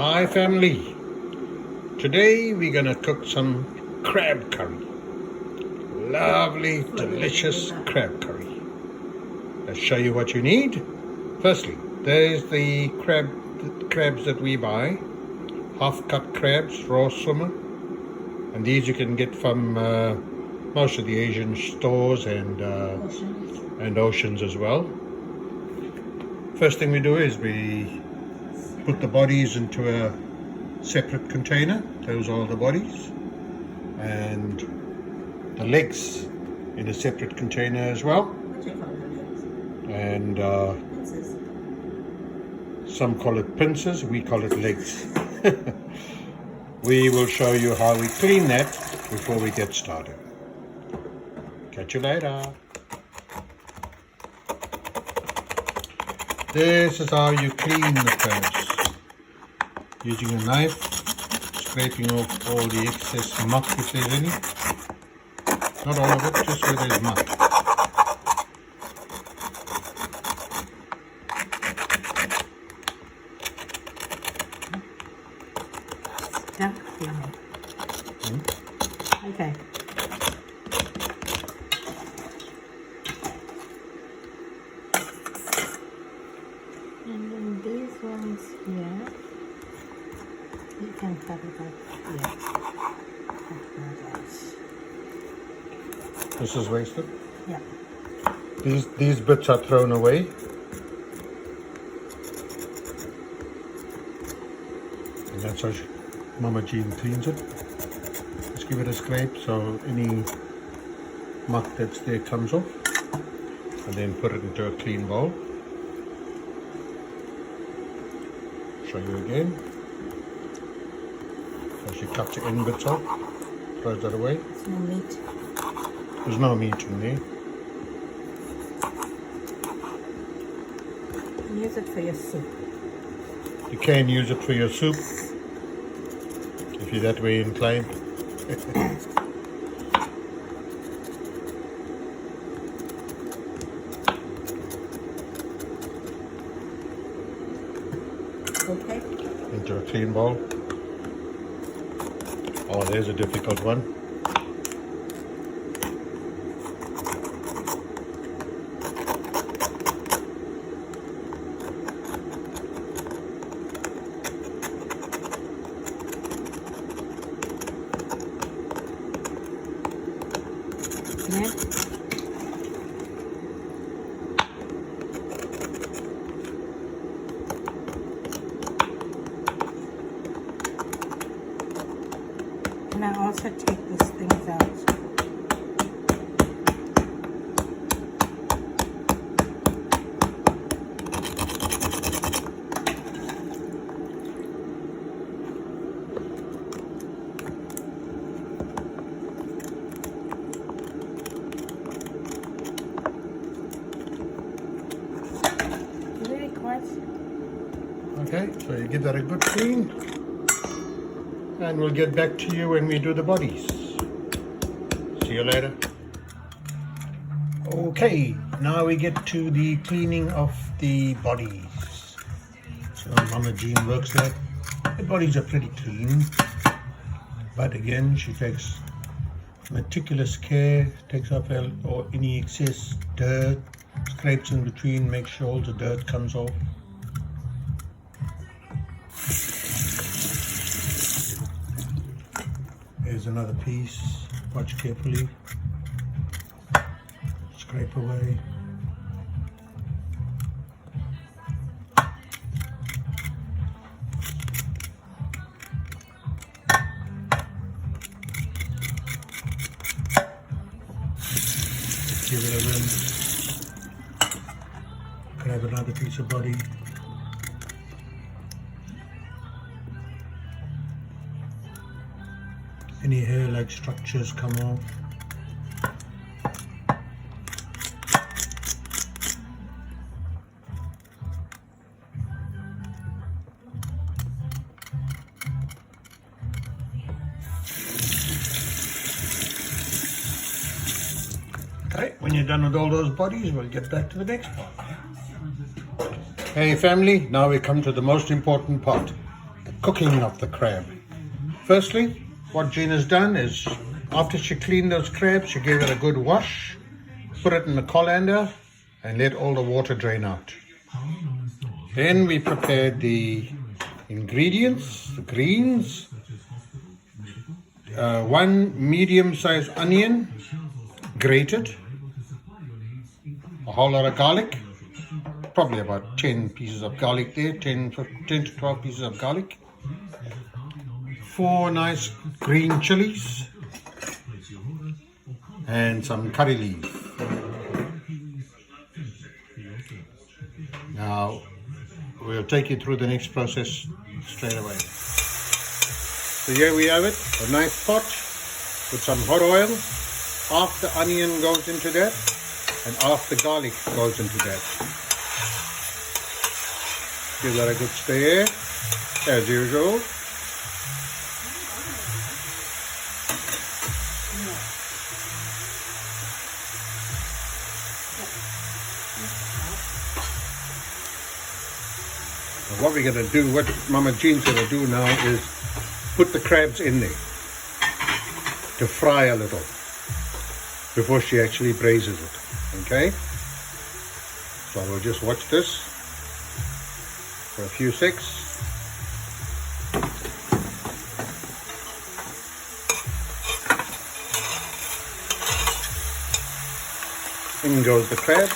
Hi family, today we're gonna cook some crab curry. Lovely, delicious crab curry. Let's show you what you need. Firstly, there's the crabs that we buy. Half-cut crabs, raw swimmer. And these you can get from most of the Asian stores and oceans as well. First thing we do is we put the bodies into a separate container. Those are the bodies. And the legs in a separate container as well. What do you call it? And Pincers. some call it pincers, we call it legs. We will show you how we clean that before we get started. Catch you later. This is how you clean the crabs. Using a knife, scraping off all the excess muck if there's any. Not all of it, just where there's muck. Duck cleaning. Okay. And then these ones here, you can cut it up here. This is wasted. Yeah. These bits are thrown away. And that's how Mama Jean cleans it. Just give it a scrape so any muck that's there comes off. And then put it into a clean bowl. Show you again. So she cuts the end bits off, throws that away. It's no meat. There's no meat in there. Use it for your soup. You can use it for your soup if you're that way inclined. Okay. Into a clean bowl. Oh, there's a difficult one. Yeah. And I also take these things out. Very quiet. Okay, so you give that a good clean. And we'll get back to you when we do the bodies. See you later. Okay, now we get to the cleaning of the bodies. So Mama Jean works that. The bodies are pretty clean. But again, she takes meticulous care, takes off or any excess dirt, scrapes in between, makes sure all the dirt comes off. Here's another piece. Watch carefully. Scrape away. Give it a rinse. Grab another piece of body. Any hair-like structures come off. Okay, when you're done with all those bodies, we'll get back to the next part. Hey family, now we come to the most important part, the cooking of the crab. Firstly, what Jean has done is, after she cleaned those crabs, she gave it a good wash, put it in the colander, and let all the water drain out. Then we prepared the ingredients, the greens, one medium-sized onion, grated, a whole lot of garlic, probably about 10 pieces of garlic there, 10 to 12 pieces of garlic, 4 nice green chilies, and some curry leaves. Now, we'll take you through the next process straight away. So here we have it, a nice pot with some hot oil. Half the onion goes into that, and half the garlic goes into that. Give that a good stir, as usual. And what we're going to do, what Mama Jean's going to do now is put the crabs in there to fry a little before she actually braises it. Okay? So we'll just watch this for a few seconds. In goes the crab.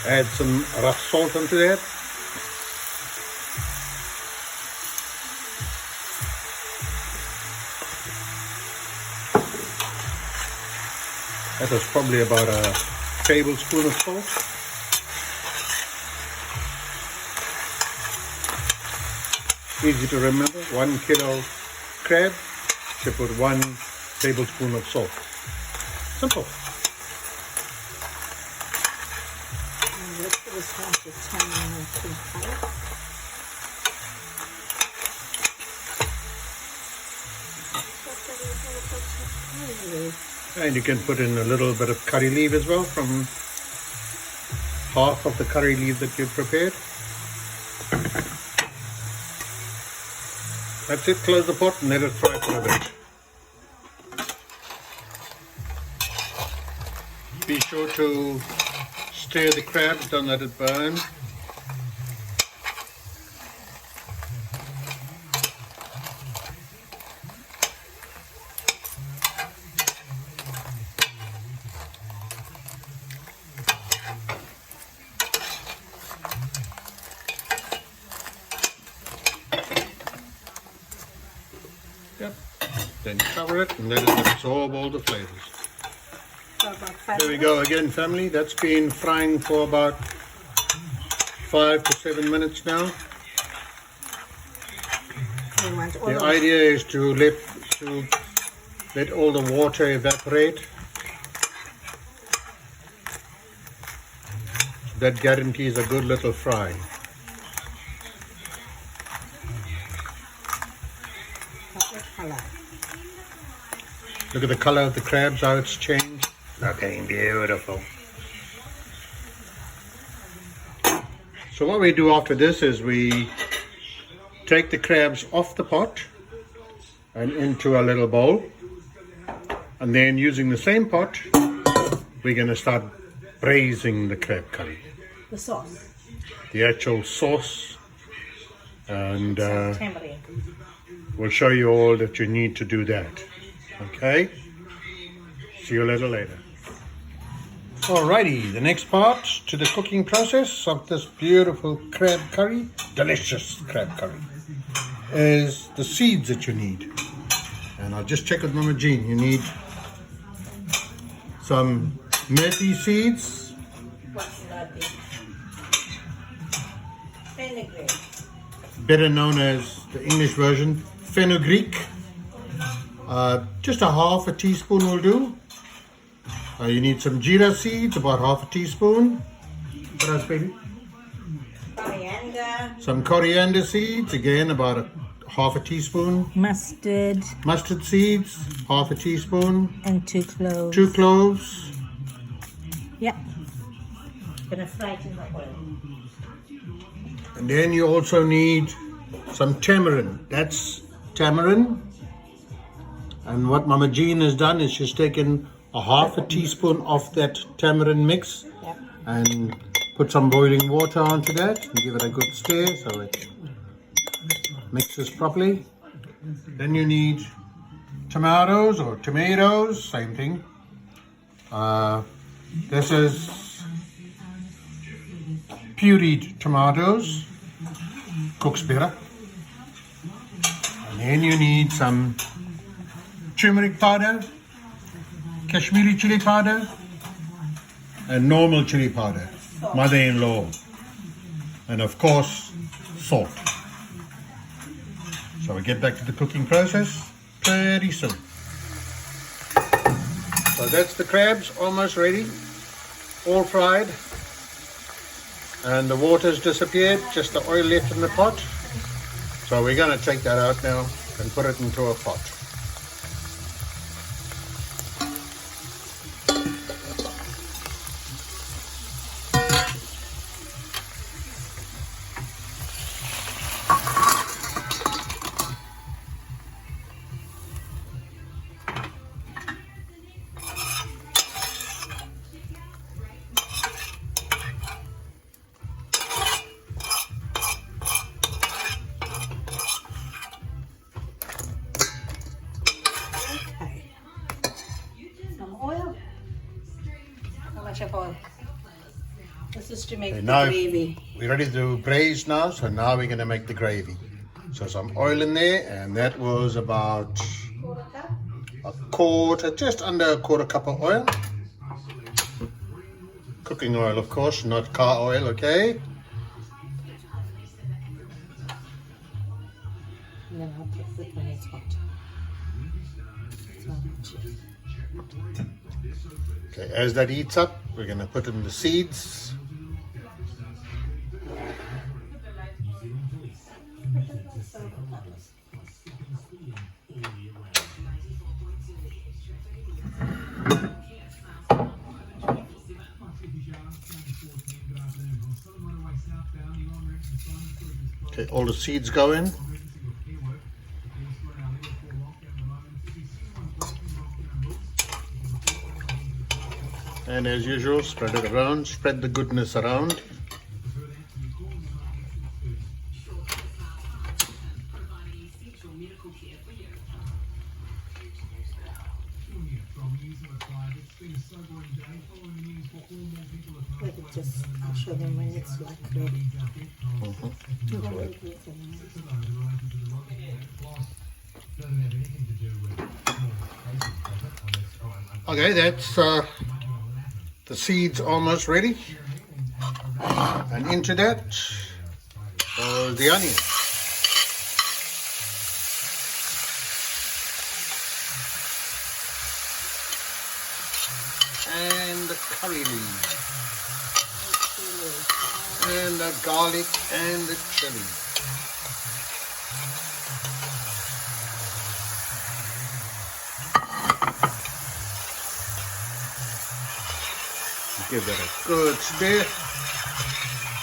Add some rough salt onto that. That was probably about a tablespoon of salt. Easy to remember, 1 kilo crab, you put 1 tablespoon of salt. Simple. And you can put in a little bit of curry leaf as well, from half of the curry leaf that you've prepared. That's it, close the pot and let it fry for a bit. Be sure to stir the crabs, don't let it burn. Yep. Then cover it and let it absorb all the flavors. There we go again, family. That's been frying for about 5 to 7 minutes now. The idea is to let all the water evaporate. That guarantees a good little fry. Look at the color of the crabs, how it's changed. Looking beautiful. So what we do after this is we take the crabs off the pot and into a little bowl. And then using the same pot, we're going to start braising the crab curry. The sauce. The actual sauce. And we'll show you all that you need to do that. Okay? See you a little later. Alrighty, the next part to the cooking process of this beautiful crab curry, delicious crab curry, is the seeds that you need. And I'll just check with Mama Jean. You need some methi seeds. What's methi? Fenugreek. Better known as the English version, fenugreek. Just a half a teaspoon will do. You need some jeera seeds, about half a teaspoon. What else, baby? Coriander. Some coriander seeds, again about a half a teaspoon. Mustard Mustard seeds, half a teaspoon. and 2 cloves. 2 cloves. Yep. Gonna fry it in the oil. And then you also need some tamarind. That's tamarind. And what Mama Jean has done is she's taken a half a teaspoon of that tamarind mix Yep. and put some boiling water onto that and give it a good stir so it mixes properly. Then you need tomatoes or tomatoes, same thing. This is pureed tomatoes, cooks better. And then you need some turmeric powder, Kashmiri chili powder, and normal chili powder, mother-in-law, and of course salt. So we get back to the cooking process pretty soon. So that's the crabs almost ready, all fried, and the water's disappeared, just the oil left in the pot. So we're going to take that out now and put it into a pot. Okay. Some oil. How much of oil? This is to make Okay, the now gravy. we're ready to braise now, so now we're going to make the gravy. So some oil in there, and that was about a quarter, just under a quarter cup of oil. Cooking oil, of course, not car oil, okay? And then I'll put it when it's hot. So, Okay, as that heats up, we're going to put in the seeds. Okay, all the seeds go in. And as usual, spread it around, spread the goodness around. let it just, I'll show them when it's like ready. Okay, that's the seeds almost ready. And into that goes the onion. And the curry leaves. And the garlic and the chili. Give that a good stir,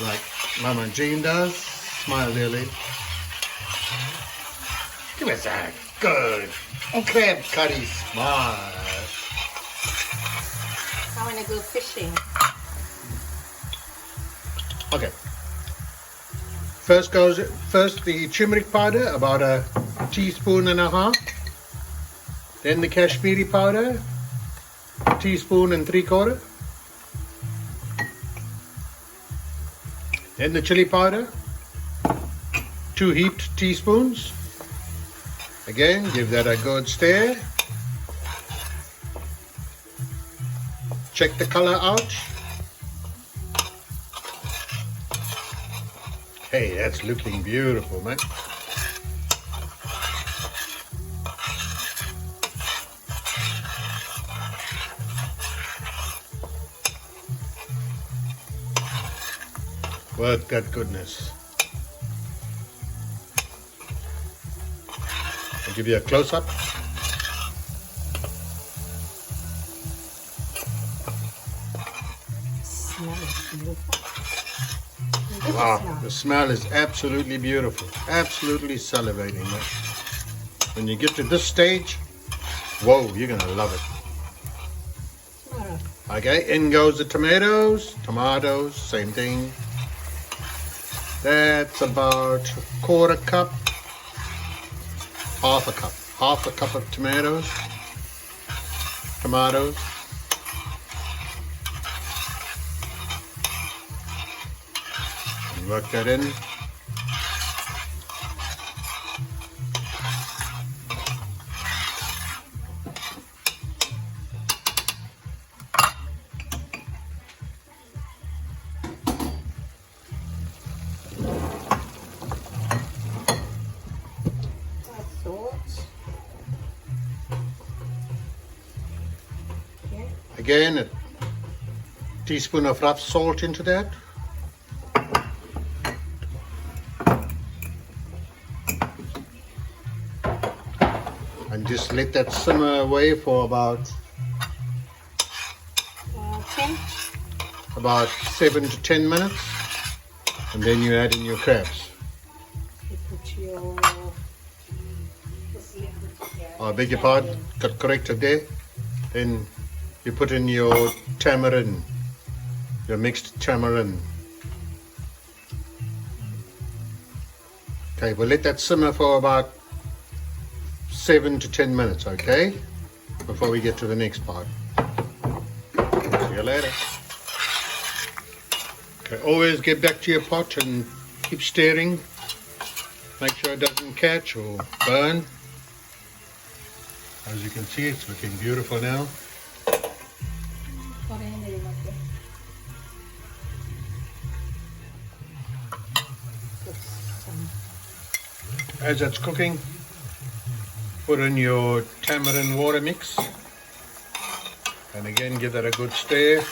like Mama Jean does. Smile, Lily. Give us a good crab curry smile. I want to go fishing. Okay. First the turmeric powder, about a teaspoon and a half. Then the Kashmiri powder, a teaspoon and 3/4. Then the chili powder, 2 heaped teaspoons. Again, give that a good stir. Check the color out. Hey, that's looking beautiful, man. Work that goodness. I'll give you a close-up. Smell is beautiful. Wow, the smell is absolutely beautiful. Absolutely salivating. When you get to this stage, whoa, you're going to love it. Okay, in goes the tomatoes. Tomatoes, same thing. That's about a quarter cup. Half a cup. Half a cup of tomatoes. Tomatoes. And work that in. Again, a teaspoon of rough salt into that. And just let that simmer away for about 7 to 10 minutes. And then you add in your crabs. You put your... I beg your pardon, got corrected there. Then you put in your tamarind, your mixed tamarind. Okay, we'll let that simmer for about 7 to 10 minutes, okay? Before we get to the next part. See you later. Okay, always get back to your pot and keep stirring. Make sure it doesn't catch or burn. As you can see, it's looking beautiful now. As that's cooking, put in your tamarind water mix. And again, give that a good stir.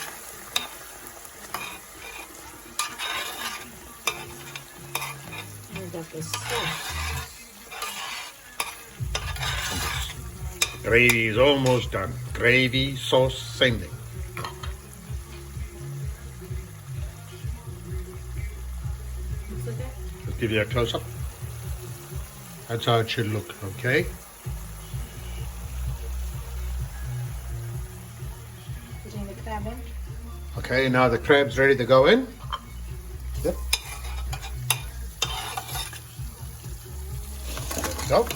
Gravy is almost done. Gravy, sauce, same thing. Just give you a close-up. That's how it should look, okay? Putting the crab in. Okay, now the crab's ready to go in. Yep. There we go.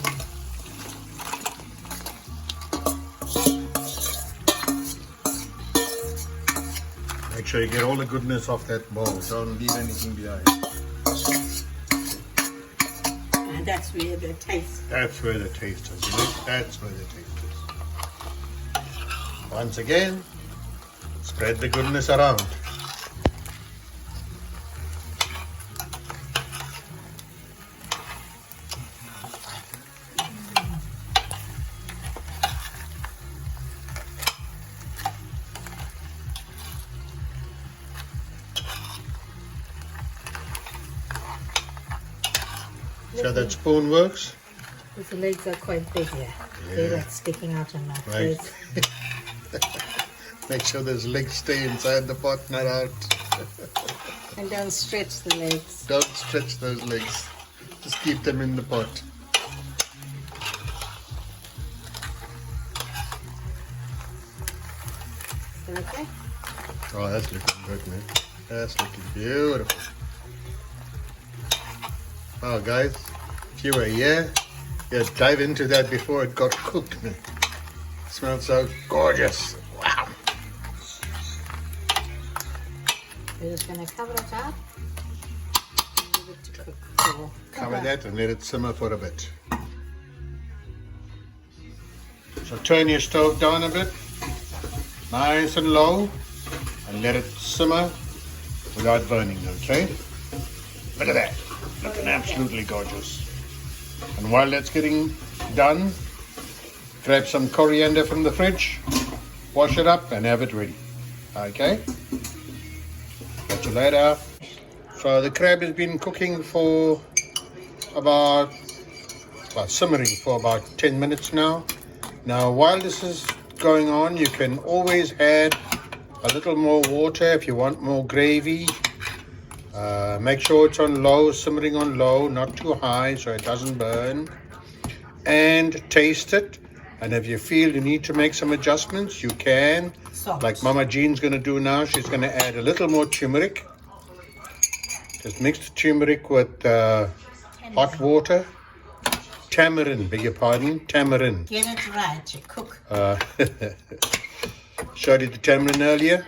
Make sure you get all the goodness off that bowl. Don't leave anything behind. And that's where the taste. That's where the taste is. That's where the taste is. Once again, spread the goodness around. So that spoon works? The legs are quite big here. Yeah. They're like sticking out on my Right. face. Make sure those legs stay inside the pot, not out. And don't stretch the legs. Don't stretch those legs. Just keep them in the pot. Is that okay? Oh, that's looking good, man. That's looking beautiful. Oh, guys, if you were here, you'd dive into that before it got cooked, man. It smells so gorgeous. Wow. We're just going to cover it up and leave it to cook for Cover that and let it simmer for a bit. So turn your stove down a bit, nice and low, and let it simmer without burning, okay? Look at that, looking absolutely gorgeous. And while that's getting done, grab some coriander from the fridge, wash it up and have it ready, okay? Catch you later. So the crab has been cooking for about simmering for about 10 minutes now. Now, while this is going on, you can always add a little more water if you want more gravy. Make sure it's on low, simmering on low, not too high so it doesn't burn. And taste it. And if you feel you need to make some adjustments, you can. Salt. Like Mama Jean's going to do now. She's going to add a little more turmeric. Just mix the turmeric with hot water. Tamarind, beg your pardon. Tamarind. Get it right, you cook. Showed you the tamarind earlier.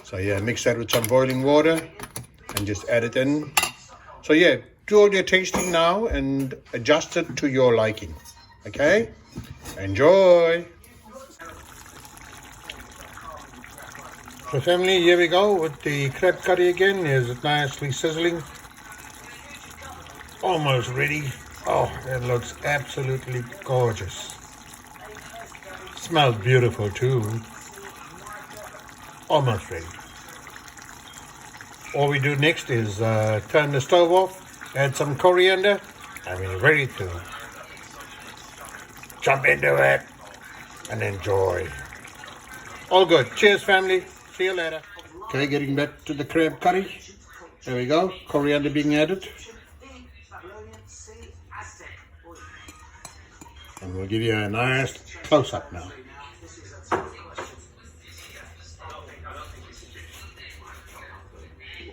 So yeah, mix that with some boiling water and just add it in. So yeah, do all your tasting now and adjust it to your liking. Okay? Enjoy! So family, here we go with the crab curry again. Here's it nicely sizzling. Almost ready. Oh, it looks absolutely gorgeous. Smells beautiful too. Almost ready. All we do next is turn the stove off, add some coriander, and we're ready to jump into it and enjoy. All good. Cheers, family. See you later. Okay, getting back to the crab curry. There we go. Coriander being added. And we'll give you a nice close-up now.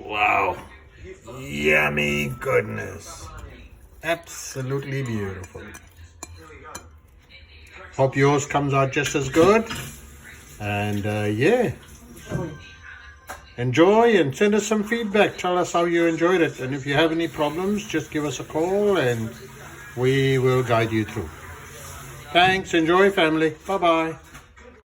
Wow. Yummy goodness. Absolutely beautiful. Hope yours comes out just as good. And yeah. Enjoy and send us some feedback. Tell us how you enjoyed it. And if you have any problems, just give us a call and we will guide you through. Thanks. Enjoy, family. Bye-bye.